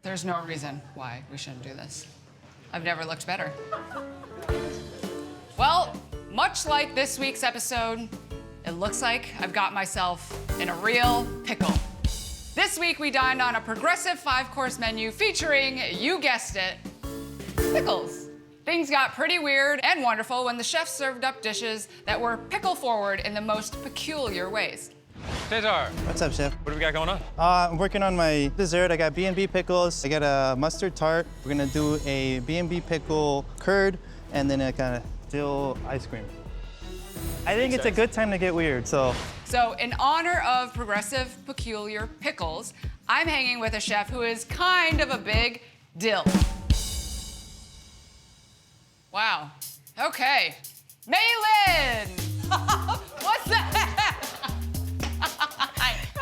There's no reason why we shouldn't do this. I've never looked better. Well, much like this week's episode, it looks like I've got myself in a real pickle. This week we dined on a progressive 5-course menu featuring, you guessed it, pickles. Things got pretty weird and wonderful when the chef served up dishes that were pickle forward in the most peculiar ways. Cesar. What's up, chef? What do we got going on? I'm working on my dessert. I got B&B pickles. I got a mustard tart. We're gonna do a B&B pickle curd and then a kind of dill ice cream. I think it's a good time to get weird, so. So in honor of progressive, peculiar pickles, I'm hanging with a chef who is kind of a big dill. Wow. Okay. Mei Lin! What's that?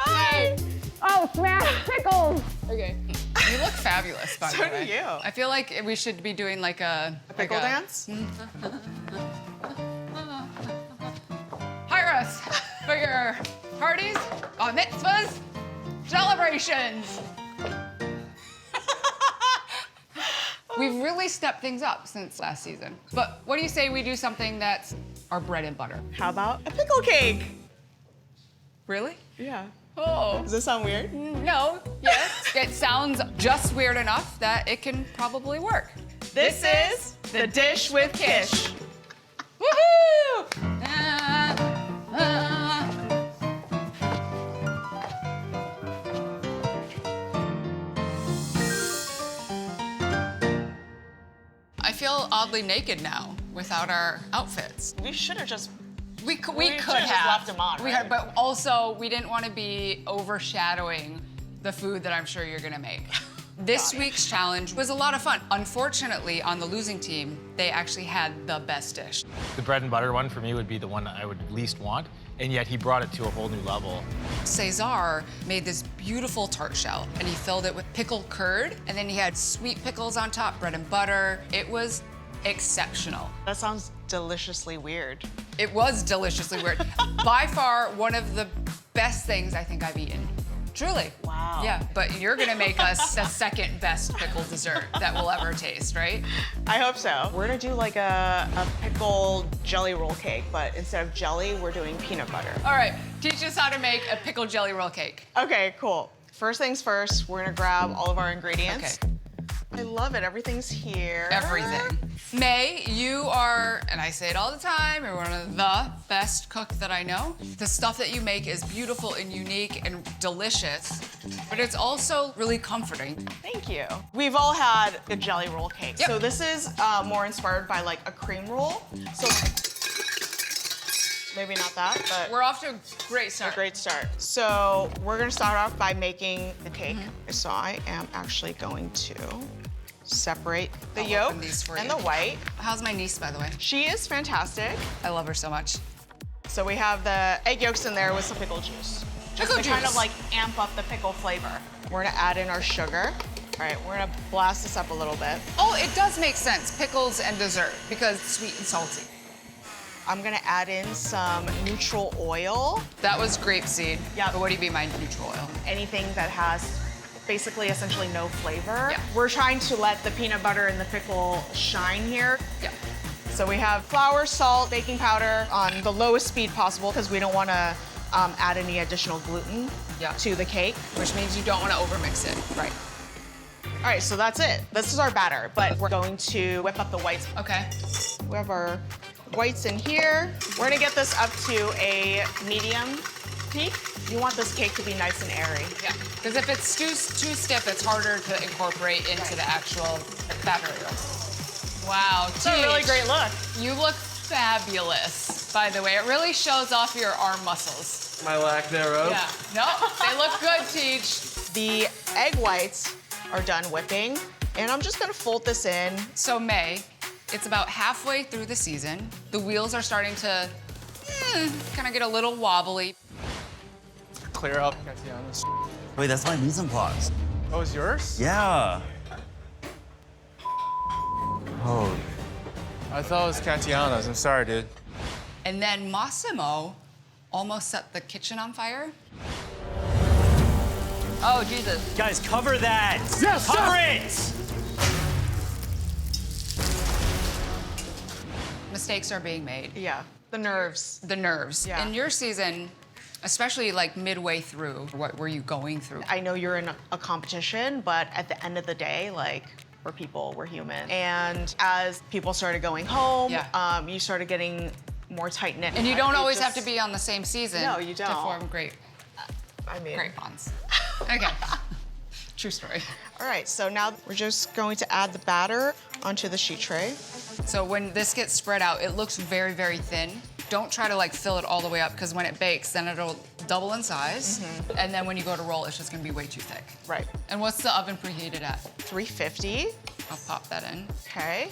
Hi. Oh, smash pickles! Okay. You look fabulous, by the way. So do you. I feel like we should be doing like a Pickle dance? Hire us for your parties, bar mitzvahs, celebrations. We've really stepped things up since last season. But what do you say we do something that's our bread and butter? How about a pickle cake? Really? Yeah. Oh. Does this sound weird? No, yes. It sounds just weird enough that it can probably work. This is the Dish with Kish. Woohoo! I feel oddly naked now without our outfits. We should have just We could should've have just left them on, right? But also we didn't want to be overshadowing the food that I'm sure you're gonna make. This week's challenge was a lot of fun. Unfortunately, on the losing team, they actually had the best dish. The bread and butter one for me would be the one I would least want, and yet he brought it to a whole new level. Cesar made this beautiful tart shell, and he filled it with pickled curd, and then he had sweet pickles on top, bread and butter. It was exceptional. That sounds deliciously weird. It was deliciously weird. By far, one of the best things I think I've eaten. Truly. Wow. Yeah, but you're gonna make us the second best pickle dessert that we'll ever taste, right? I hope so. We're gonna do like a pickle jelly roll cake, but instead of jelly, we're doing peanut butter. All right, teach us how to make a pickle jelly roll cake. Okay, cool. First things first, we're gonna grab all of our ingredients. Okay. I love it, everything's here. Everything. May, you are, and I say it all the time, you're one of the best cooks that I know. The stuff that you make is beautiful and unique and delicious, but it's also really comforting. Thank you. We've all had a jelly roll cake. Yep. So this is more inspired by like a cream roll. So maybe not that, but We're off to a great start. a great start. So we're gonna start off by making the cake. So I am actually going to separate the I'll yolk open these for and you. the white. How's my niece, by the way? She is fantastic. I love her so much. So we have the egg yolks in there with some pickle juice. Just Pickle to kind juice. of like amp up the pickle flavor. We're gonna add in our sugar. All right, we're gonna blast this up a little bit. Oh, it does make sense, pickles and dessert, because it's sweet and salty. I'm gonna add in some neutral oil. That was grapeseed. Yep. But what do you mean by neutral oil? Anything that has basically essentially no flavor. Yeah. We're trying to let the peanut butter and the pickle shine here. Yeah. So we have flour, salt, baking powder on the lowest speed possible because we don't want to add any additional gluten Yeah. to the cake. Which means you don't want to overmix it. Right. All right, so that's it. This is our batter, but we're going to whip up the whites. Okay. We have our whites in here. We're gonna get this up to a medium heat. You want this cake to be nice and airy. Yeah. Because if it's too stiff, it's harder to incorporate into the actual batter. Wow. It's a really great look. You look fabulous, by the way. It really shows off your arm muscles. My lack thereof. Yeah. No, they look good, Teach. The egg whites are done whipping, and I'm just gonna fold this in. So May, it's about halfway through the season. The wheels are starting to kind of get a little wobbly. Clear up, Katiana's. Wait, that's my mise en place. Oh, it's yours? Yeah. Oh, I thought it was Katiana's. I'm sorry, dude. And then Massimo almost set the kitchen on fire. Oh, Jesus. Guys, cover that. Yes, cover it. Mistakes are being made. Yeah, the nerves. The nerves. Yeah. In your season, especially like midway through, what were you going through? I know you're in a competition, but at the end of the day, like, we're people, we're human. And as people started going home, Yeah. you started getting more tight-knit. And you don't It always have just- to be on the same season No, you to don't. form great I mean, bonds. Okay. True story. all right, so now we're just going to add the batter onto the sheet tray. So when this gets spread out, it looks very, very thin. Don't try to like fill it all the way up because when it bakes, then it'll double in size. And then when you go to roll, it's just gonna be way too thick. Right. And what's the oven preheated at? 350, I'll pop that in. okay?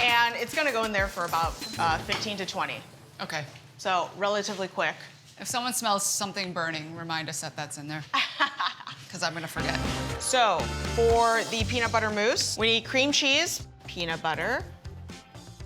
And it's gonna go in there for about 15 to 20. Okay. So relatively quick. If someone smells something burning, remind us that that's in there. Because I'm gonna forget. So for the peanut butter mousse, we need cream cheese, peanut butter,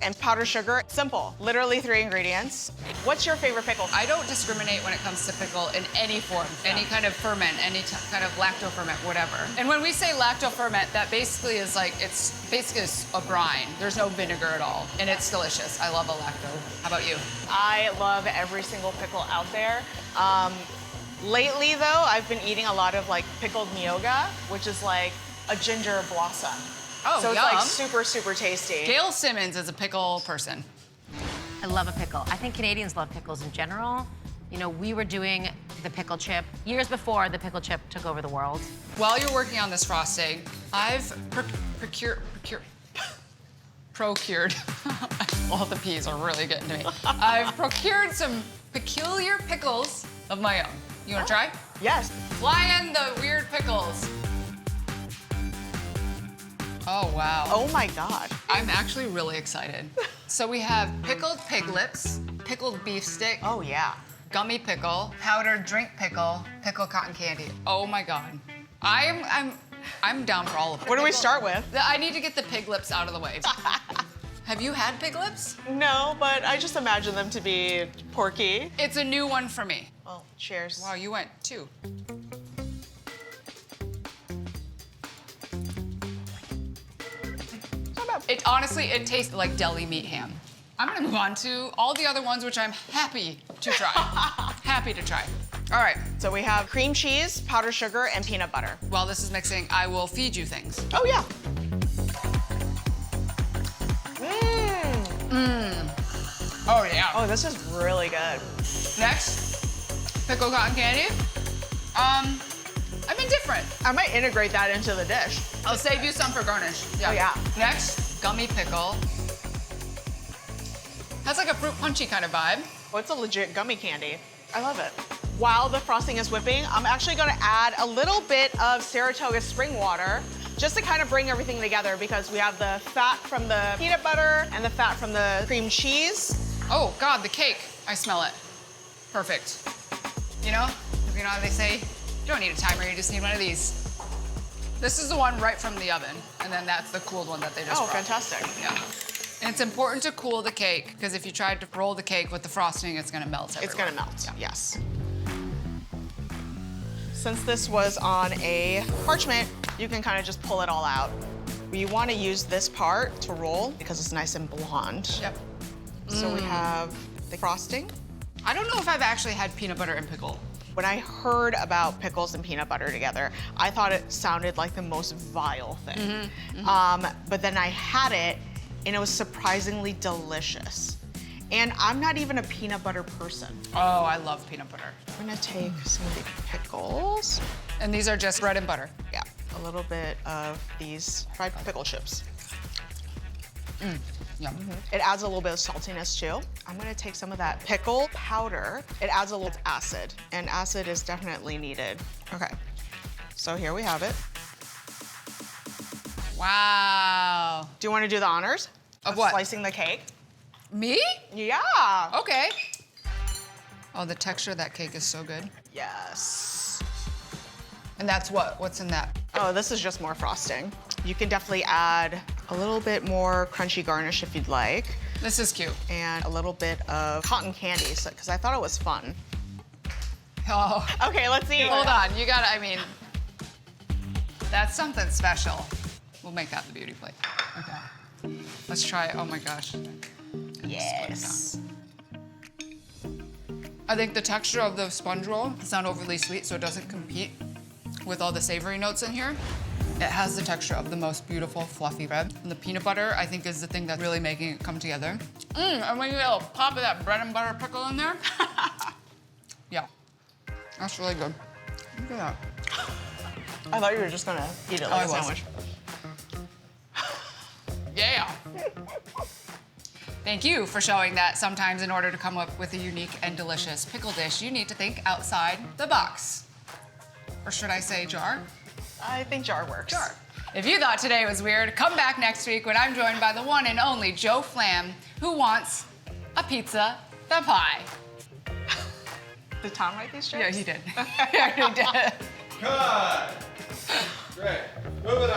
and powdered sugar. Simple, literally 3 ingredients. What's your favorite pickle? I don't discriminate when it comes to pickle in any form, any kind of ferment, any kind of lacto ferment, whatever. And when we say lacto ferment, that basically is like, it's basically a brine. There's no vinegar at all, and it's delicious. I love a lacto. How about you? I love every single pickle out there. Lately though, I've been eating a lot of like pickled miyoga, which is like a ginger blossom. Oh, so it's yum. like super, super tasty. Gail Simmons is a pickle person. I love a pickle. I think Canadians love pickles in general. You know, we were doing the pickle chip years before the pickle chip took over the world. While you're working on this frosting, I've procured. All the P's are really getting to me. I've procured some peculiar pickles of my own. You wanna try? Yes. Fly in the weird pickles. Oh, wow. Oh my God. I'm actually really excited. So we have pickled pig lips, pickled beef stick, Oh yeah. gummy pickle, powdered drink pickle, pickled cotton candy. Oh my God. I'm down for all of it. What do we start with? I need to get the pig lips out of the way. Have you had pig lips? No, but I just imagine them to be porky. It's a new one for me. Well, cheers. Wow, you went 2. Not bad. It honestly, it tastes like deli meat ham. I'm gonna move on to all the other ones, which I'm happy to try. Happy to try. All right, So we have cream cheese, powdered sugar, and peanut butter. while this is mixing, I will feed you things. Oh yeah. Oh yeah. Oh, this is really good. Next, pickled cotton candy. I'm indifferent. I might integrate that into the dish. I'll save you some for garnish. Oh, yeah. Next, gummy pickle. Has like a fruit punchy kind of vibe. Well, it's a legit gummy candy. I love it. While the frosting is whipping, I'm actually gonna add a little bit of Saratoga spring water just to kind of bring everything together because we have the fat from the peanut butter and the fat from the cream cheese. Oh God, the cake. I smell it. Perfect. You know how they say, you don't need a timer, you just need one of these. This is the one right from the oven, and then that's the cooled one that they just Oh, brought. fantastic. Yeah. And it's important to cool the cake, because if you tried to roll the cake with the frosting, it's gonna melt everywhere. It's gonna melt, Yeah. yes. Since this was on a parchment, you can kind of just pull it all out. You wanna use this part to roll because it's nice and blonde. Yep. So we have the frosting. I don't know if I've actually had peanut butter and pickle. When I heard about pickles and peanut butter together, I thought it sounded like the most vile thing. But then I had it, and it was surprisingly delicious. And I'm not even a peanut butter person. Oh, I love peanut butter. I'm gonna take some of the pickles. And these are just bread and butter. Yeah, a little bit of these fried pickle chips. Yum. It adds a little bit of saltiness too. I'm gonna take some of that pickle powder. It adds a little acid, and acid is definitely needed. Okay, so here we have it. Wow. Do you wanna do the honors? Of what? Slicing the cake. Me? Yeah. Okay. Oh, the texture of that cake is so good. Yes. And that's what? What's in that? Oh, this is just more frosting. You can definitely add a little bit more crunchy garnish if you'd like, This is cute. and a little bit of cotton candy, because I thought it was fun. Oh. Okay, let's see. Hold on, you gotta, I mean, That's something special. We'll make that the beauty plate. Okay. Let's try it. Oh my gosh. Yes. I think the texture of the sponge roll is not overly sweet, so it doesn't compete with all the savory notes in here. It has the texture of the most beautiful, fluffy bread. And the peanut butter, I think, is the thing that's really making it come together. And when you get a little pop of that bread and butter pickle in there. Yeah, that's really good. Look at that. I thought you were just gonna eat it I like a was. sandwich. Yeah. Thank you for showing that sometimes in order to come up with a unique and delicious pickle dish, you need to think outside the box. Or should I say jar? I think jar works. Jar. If you thought today was weird, come back next week when I'm joined by the one and only Joe Flam, who wants a pizza, the pie. Did Tom write these jokes? Yeah, he did. He already did. Cut! Great. Move it